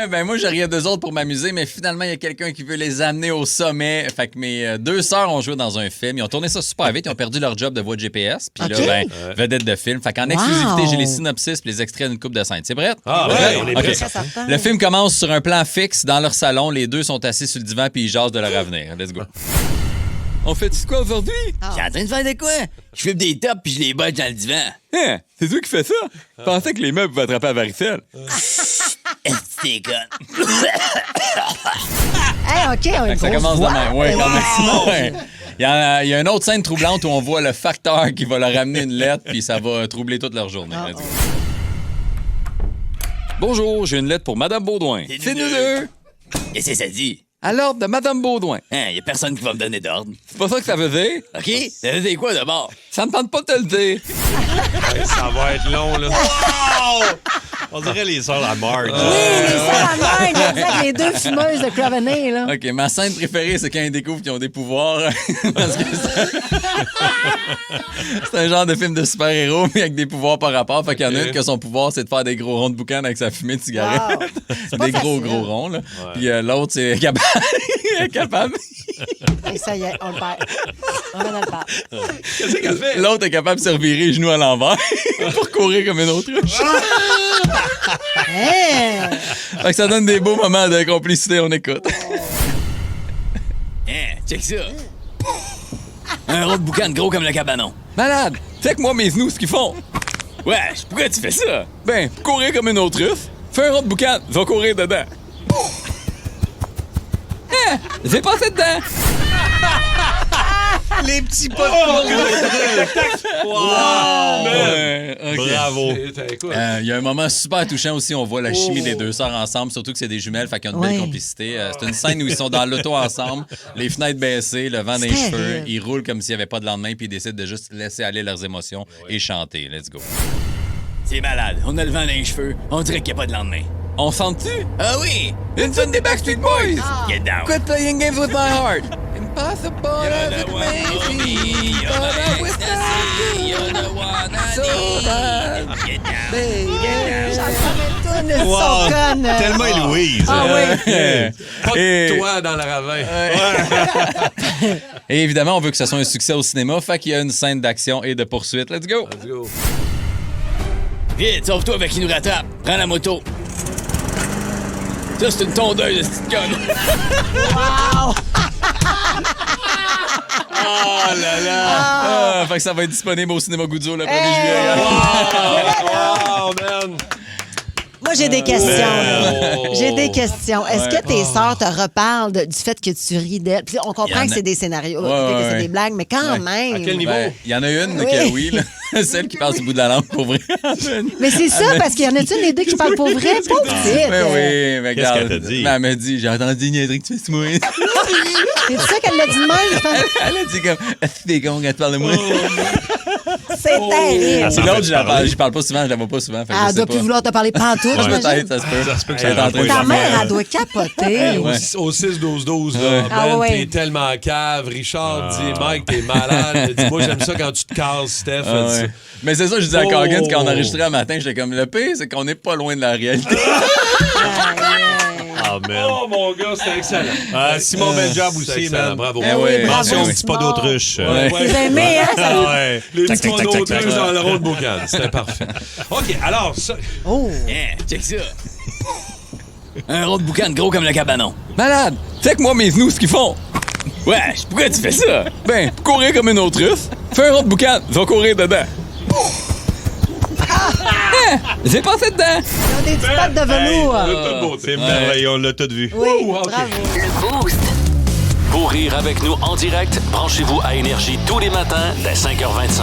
Ouais, ben moi, j'ai rien d'eux autres pour m'amuser, mais finalement, il y a quelqu'un qui veut les amener au sommet. Fait que mes deux sœurs ont joué dans un film. Ils ont tourné ça super vite. Ils ont perdu leur job de voix de GPS. Puis là, ben, vedette de film. Fait qu'en exclusivité, j'ai les synopsis et les extraits d'une coupe de scène. C'est prêt? Ah, ouais, on est prêts. Le film commence sur un plan fixe dans leur salon. Les deux sont assis sur le divan puis ils jasent de leur avenir. Let's go. On fait quoi aujourd'hui? T'es en train de faire de quoi? Je fume des tops puis je les botte dans le divan. Hein? C'est toi qui fais ça? Je pensais que les meubles pouvaient attraper la varicelle. C'est con. Hey, OK, on est Ça commence de même. Ouais, quand même. Ouais. Il y a une autre scène troublante où on voit le facteur qui va leur amener une lettre puis ça va troubler toute leur journée. Let's go. Bonjour, j'ai une lettre pour Madame Baudouin. C'est nous deux. Qu'est-ce que ça dit? À l'ordre de Madame Baudouin. Hein, y a personne qui va me donner d'ordre. C'est pas ça que ça veut dire? OK? Ça veut dire quoi d'abord? Ça me tente pas de te le dire. Hey, ça va être long, là. Wow! On dirait les sœurs à Marge. Oui, les sœurs à Marge, exact, les deux fumeuses de Cravenay, là. OK, ma scène préférée, c'est quand ils découvrent qu'ils ont des pouvoirs. Parce que c'est un genre de film de super-héros, mais avec des pouvoirs par rapport. Fait qu'il y en a une que son pouvoir, c'est de faire des gros ronds de boucan avec sa fumée de cigarette. Wow. C'est pas Des gros facile. ronds, là. Puis l'autre, c'est capable. Et ça y est, on le perd. On va dans le perd. Qu'est-ce qu'elle fait? L'autre est capable de se revirer les genoux à l'envers pour courir comme une autruche. Hein? Fait que ça donne des beaux moments de complicité, on écoute. Hein, check ça. Un rond de boucan gros comme le cabanon. Malade! Fais que moi mes genoux, ce qu'ils font. Wesh, pourquoi tu fais ça? Ben, pour courir comme une autruche, fais un rond de boucan, va courir dedans. Hein? J'ai passé dedans! Les petits pas de Ouais, ok. Bravo. Il y a un moment super touchant aussi, on voit la chimie des deux sœurs ensemble, surtout que c'est des jumelles, fait qu'ils ont une belle Ouais. complicité. C'est une scène où ils sont dans l'auto ensemble, les fenêtres baissées, le vent dans les C'est cheveux, terrible. ils roulent comme s'il n'y avait pas de lendemain, puis ils décident de juste laisser aller leurs émotions et chanter. Let's go. C'est malade. On a le vent dans les cheveux. On dirait qu'il n'y a pas de lendemain. On sent-tu? Ah oui! Une tune des Backstreet Boys! Get down. Quit playing games with my heart! Impossible as it may be, but I wish You're the one I so bad, Get down. baby. Ils sont connes. Tellement Héloïse. Ah oui. Pas Et- de toi dans le ravin. Et évidemment, on veut que ce soit un succès au cinéma, fait qu'il y a une scène d'action et de poursuite. Let's go! Let's go. Vite, sauve-toi avec qui nous rattrape. Prends la moto. Ça, c'est une tondeuse de cette conne. Oh là là. Ah, fait que ça va être disponible au cinéma Goudzo le 1er juillet. Wow, man. Moi, j'ai des questions. là. Oh. J'ai des questions. Est-ce que tes sœurs te reparlent du fait que tu ris d'elles? Puis on Il y comprend en que a- c'est des scénarios, Ouais, que ouais, c'est ouais. des blagues, mais quand Ouais. même. À quel niveau? Ben, il y en a une Oui. que oui, là. Celle qui passe du bout de la langue pour vrai. Mais c'est ça, parce qu'il y en a-tu des deux qui parlent pour vrai? Pauvre petite. Ben oui, mais Qu'est-ce regarde. qu'elle t'a dit? Ben, elle m'a dit, j'ai entendu une niaiserie que tu fais de moi. C'est ça qu'elle l'a dit de même? je pense? Elle a dit comme, est-ce que t'es con quand tu parles de moi? C'est terrible. Ça Puis l'autre, fait j'y parle pas souvent, je la vois pas souvent. Fait que je Elle sais doit pas. plus vouloir te parler pantoute, Ouais, j'imagine. peut-être, ça se peut. Ça se peut que Elle est ça en train de Ta faire- mère, elle doit capoter. Ouais. Au 6-12-12, là, Ah Ben, ouais. t'es tellement cave. Richard dit, Mike, t'es malade. Dis, moi, j'aime ça quand tu te casses, Steph. Ah ouais. Mais c'est ça, je disais à Oh. Coggins quand on enregistrait un matin, j'étais comme, le pire, c'est qu'on n'est pas loin de la réalité. Ah, man. Oh, mon gars, c'était excellent. Simon Benjab aussi, man. Bravo. Eh oui, Mention bravo. aux petits pas d'autruche. Ouais. Vous aimez, hein? ça- Ah ouais. Les Tac, petits tac, tac, pas tac, tac. d'autruche dans le rond de boucan. C'était parfait. OK, alors, ça... Oh! Hein, check ça. Un rond de boucan gros comme le cabanon. Malade! Fais que moi mes genoux, ce qu'ils font. Wesh, pourquoi tu fais ça? Ben, pour courir comme une autruche, fais un rond de boucan, va courir dedans. Hein? J'ai passé dedans. Ils ont des petites pattes de velours. C'est merveilleux, on l'a tout vu. Oui, OK. bravo. Pour rire avec nous en direct, branchez-vous à Énergie tous les matins dès 5h25.